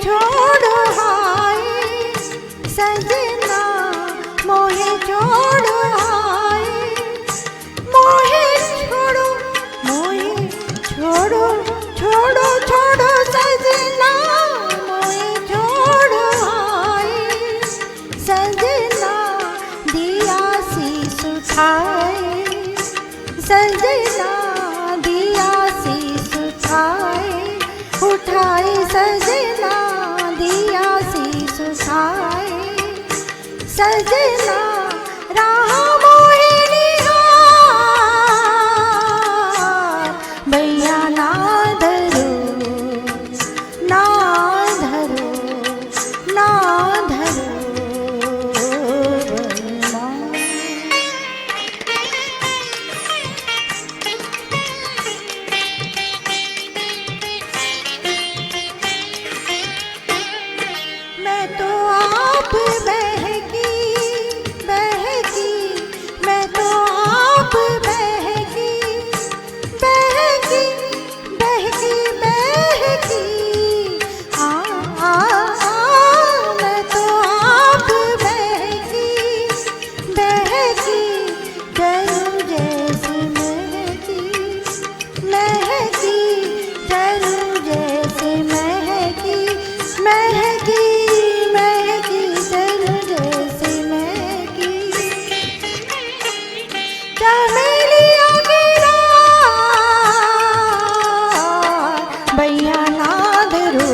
छोड़ हाय सजना मोहे छोड़ हाय मोहे छोड़ो छोड़ो छोड़ो सजना मोहे छोड़ हाय सजना दिया शीश उठाए सजना दिया शीश उठाए सजना दिया शीश उठाए सजना राह मोहे निहार भैया ना धरो ना धरो ना धरो मैं तो आप बहकी बहकी मैं तो आप बहकी बहकी बहकी बहकी मैं तो आप बहकी बहकी जरू जैसी महकी महकी जरू जैसी महकी महकी महकी जरू जैसी महकी चमेलियों की रात भैया ना धरो